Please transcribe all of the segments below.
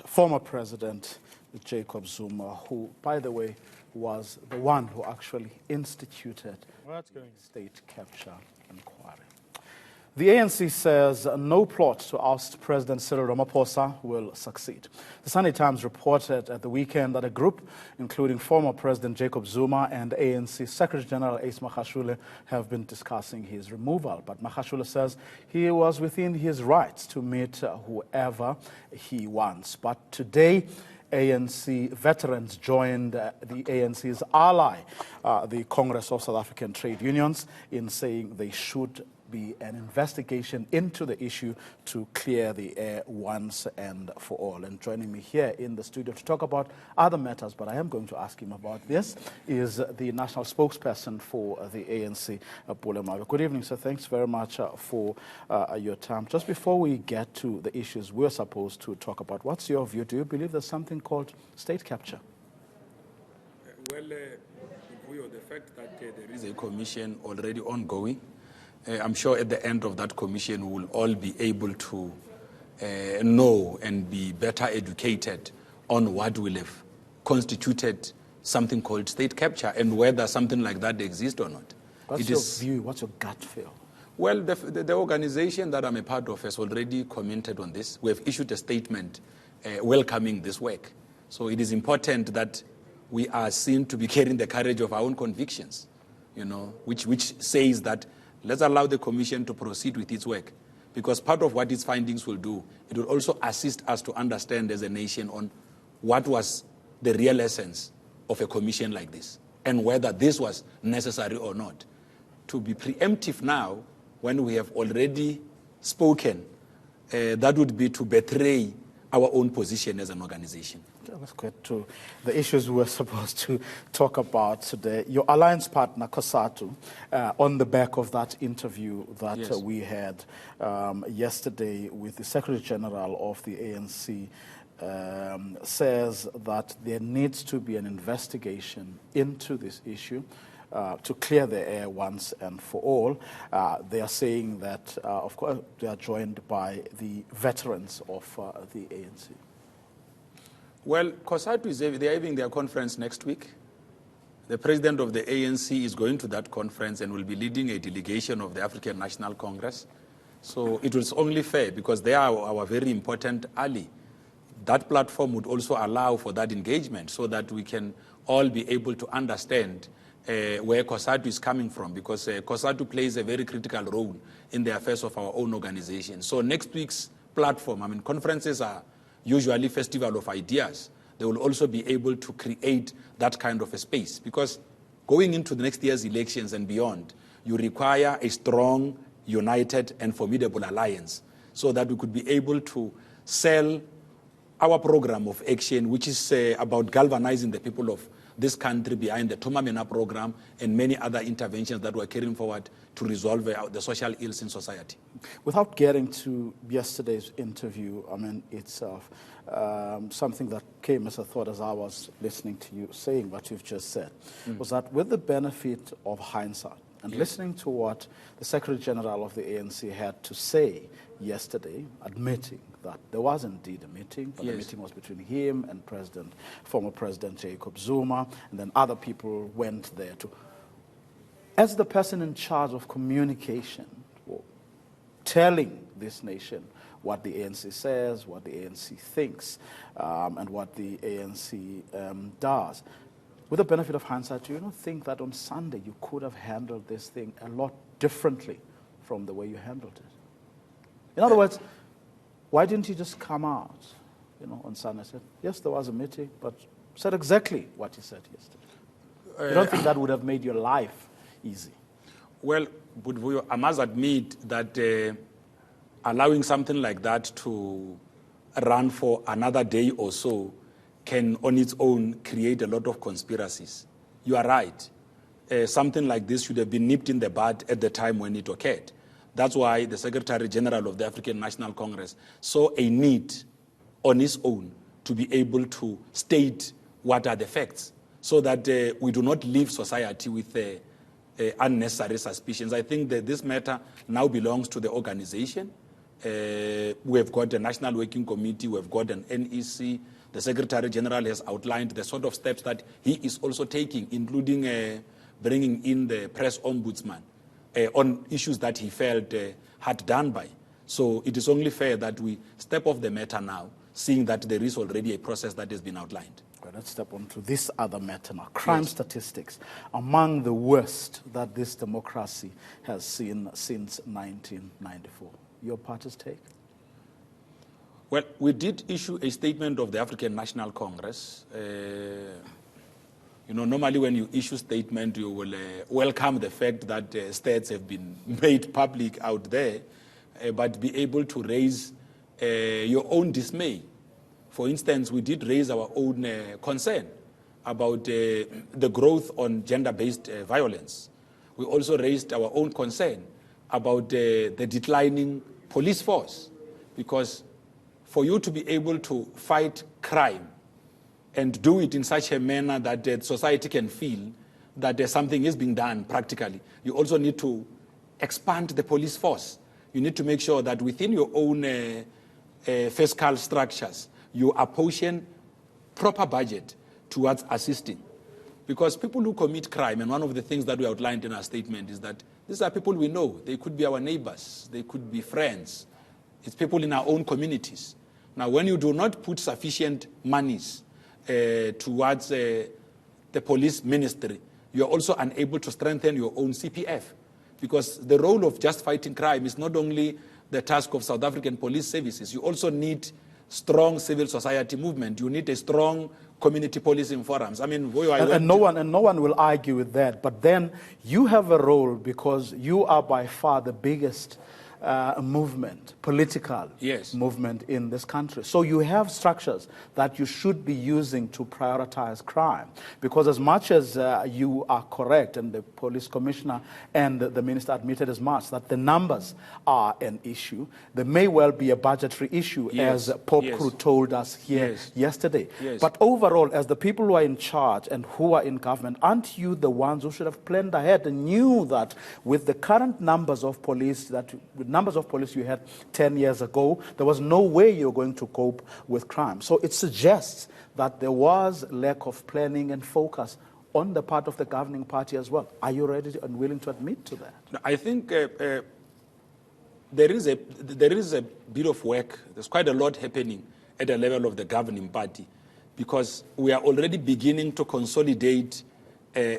former President Jacob Zuma, who, by the way, was the one who actually instituted state capture inquiry. The ANC says no plot to oust President Cyril Ramaphosa will succeed. The Sunday Times reported at the weekend that a group, including former President Jacob Zuma and ANC Secretary General Magashule, have been discussing his removal. But Magashule says he was within his rights to meet whoever he wants. But today, ANC veterans joined the ANC's ally, the Congress of South African Trade Unions, in saying they should be an investigation into the issue to clear the air once and for all. And joining me here in the studio to talk about other matters, but I am going to ask him about this, is the national spokesperson for the ANC, Pule Mabe. Good evening, sir. Thanks very much for your time. Just before we get to the issues we're supposed to talk about, what's your view? Do you believe there's something called state capture? Well, the fact that there is a commission already ongoing, I'm sure at the end of that commission we will all be able to know and be better educated on what will have constituted something called state capture and whether something like that exists or not. What's your view? What's your gut feel? Well, the organization that I'm a part of has already commented on this. We have issued a statement welcoming this work. So it is important that we are seen to be carrying the courage of our own convictions, which says that let's allow the Commission to proceed with its work, because part of what its findings will do, it will also assist us to understand as a nation on what was the real essence of a commission like this and whether this was necessary or not. To be preemptive now, when we have already spoken, that would be to betray our own position as an organization. Let's get to the issues we're supposed to talk about today. Your alliance partner, COSATU, on the back of that interview that we had yesterday with the Secretary General of the ANC, says that there needs to be an investigation into this issue to clear the air once and for all. They are saying that, of course, they are joined by the veterans of the ANC. Well, COSATU they are having their conference next week. The president of the ANC is going to that conference and will be leading a delegation of the African National Congress. So it was only fair, because they are our very important ally. That platform would also allow for that engagement so that we can all be able to understand where COSATU is coming from, because COSATU plays a very critical role in the affairs of our own organization. So next week's platform, conferences are usually festival of ideas. They will also be able to create that kind of a space, because going into the next year's elections and beyond, you require a strong, united and formidable alliance so that we could be able to sell our program of action, which is about galvanizing the people of this country behind the Thomamena program and many other interventions that we're carrying forward to resolve the social ills in society. Without getting to yesterday's interview, itself, something that came as a thought as I was listening to you saying what you've just said, was that with the benefit of hindsight and listening to what the Secretary General of the ANC had to say yesterday, admitting that there was indeed a meeting, but the meeting was between him and former President Jacob Zuma, and then other people went there too. As the person in charge of communication, telling this nation what the ANC says, what the ANC thinks, and what the ANC does, with the benefit of hindsight, do you not think that on Sunday you could have handled this thing a lot differently from the way you handled it? In other words, why didn't you just come out, on Sunday and say, yes, there was a meeting, but said exactly what you said yesterday? You don't think that would have made your life easy? Well, I must admit that allowing something like that to run for another day or so can on its own create a lot of conspiracies. You are right. Something like this should have been nipped in the bud at the time when it occurred. That's why the Secretary General of the African National Congress saw a need on his own to be able to state what are the facts, so that we do not leave society with unnecessary suspicions. I think that this matter now belongs to the organization, We have got a National Working Committee, we have got an NEC. The Secretary General has outlined the sort of steps that he is also taking, including bringing in the press ombudsman on issues that he felt had done by. So it is only fair that we step off the matter now, seeing that there is already a process that has been outlined. Well, let's step on to this other matter now. Crime statistics, among the worst that this democracy has seen since 1994. Your party's take? Well, we did issue a statement of the African National Congress. Normally when you issue statement, you will welcome the fact that stats have been made public out there, but be able to raise your own dismay. For instance, we did raise our own concern about the growth on gender-based violence. We also raised our own concern about the declining police force, because for you to be able to fight crime and do it in such a manner that society can feel that something is being done practically, you also need to expand the police force. You need to make sure that within your own fiscal structures, you apportion proper budget towards assisting. Because people who commit crime, and one of the things that we outlined in our statement is that these are people we know. They could be our neighbors. They could be friends. It's people in our own communities. Now, when you do not put sufficient monies towards the police ministry, you're also unable to strengthen your own CPF. Because the role of just fighting crime is not only the task of South African police services. You also need strong civil society movement. You need a strong community policing forums. I mean, and no one will argue with that. But then you have a role because you are by far the biggest movement, political movement in this country. So you have structures that you should be using to prioritize crime. Because as much as you are correct, and the police commissioner and the minister admitted as much, that the numbers are an issue, there may well be a budgetary issue, as Pope Crew told us here yesterday. But overall, as the people who are in charge and who are in government, aren't you the ones who should have planned ahead and knew that with the current numbers of police you had 10 years ago, there was no way you're going to cope with crime. So it suggests that there was lack of planning and focus on the part of the governing party as well. Are you ready and willing to admit to that? I think there is a bit of work. There's quite a lot happening at the level of the governing party, because we are already beginning to consolidate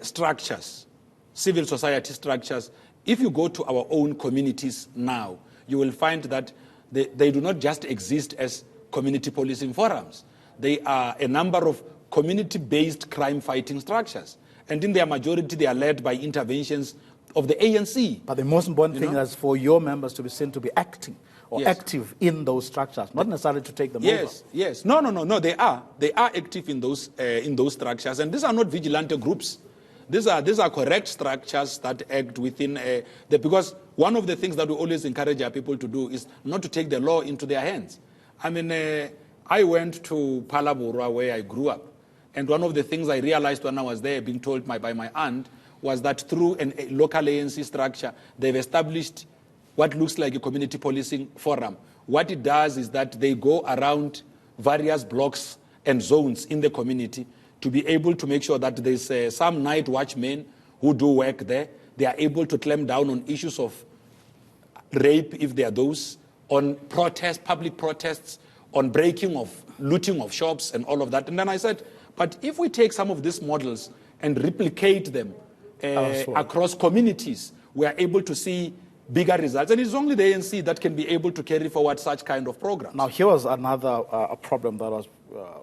structures, civil society structures. If you go to our own communities now, you will find that they do not just exist as community policing forums. They are a number of community-based crime-fighting structures. And in their majority, they are led by interventions of the ANC. But the most important thing is for your members to be seen to be acting or active in those structures, not necessarily to take them over. Yes. No. They are active in those structures. And these are not vigilante groups. These are correct structures that act within because one of the things that we always encourage our people to do is not to take the law into their hands. I mean, I went to Phalaborwa, where I grew up, and one of the things I realized when I was there, being told by my aunt, was that through a local ANC structure, they've established what looks like a community policing forum. What it does is that they go around various blocks and zones in the community to be able to make sure that there's some night watchmen who do work there. They are able to clamp down on issues of rape, if there are those, on protests, public protests, on looting of shops and all of that. And then I said, but if we take some of these models and replicate them across communities, we are able to see bigger results. And it's only the ANC that can be able to carry forward such kind of programs. Now, here was another problem that was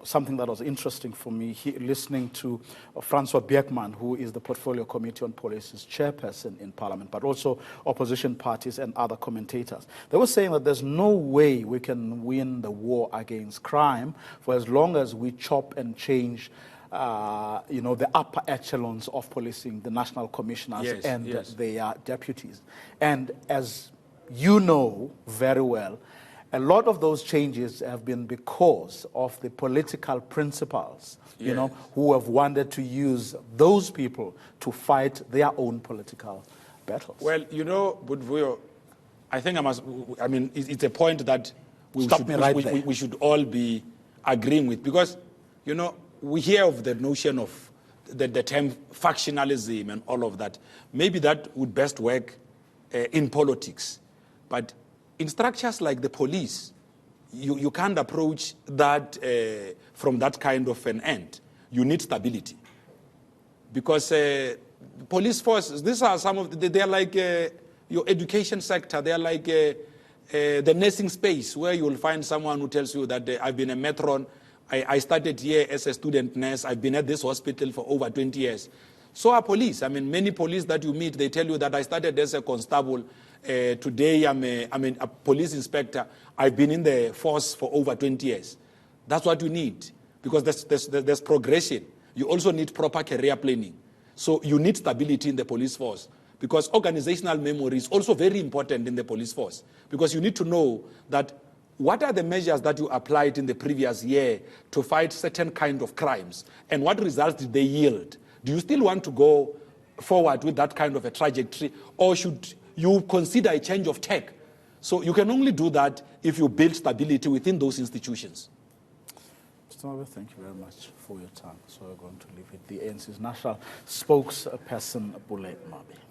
something that was interesting for me, listening to Francois Beekman, who is the Portfolio Committee on Police's chairperson in Parliament, but also opposition parties and other commentators. They were saying that there's no way we can win the war against crime for as long as we chop and change the upper echelons of policing, the national commissioners and their deputies. And as you know very well, a lot of those changes have been because of the political principals, who have wanted to use those people to fight their own political battles. Well, Budvuyo, I think it's a point that we should all be agreeing with, because, you know, we hear of the notion of the term factionalism and all of that. Maybe that would best work in politics. But in structures like the police, you can't approach that from that kind of an end. You need stability. Because police forces, these are some of they're like your education sector. They're like the nursing space, where you'll find someone who tells you that I've been a matron. I started here as a student nurse. I've been at this hospital for over 20 years. So are police. I mean, many police that you meet, they tell you that I started as a constable. Today I'm a police inspector. I've been in the force for over 20 years. That's what you need, because there's progression. You also need proper career planning. So you need stability in the police force, because organizational memory is also very important in the police force, because you need to know that what are the measures that you applied in the previous year to fight certain kind of crimes, and what results did they yield? Do you still want to go forward with that kind of a trajectory, or should you consider a change of tack? So you can only do that if you build stability within those institutions. Mr. Mabe, thank you very much for your time. So we're going to leave it. The ANC's national spokesperson, Pule Mabe.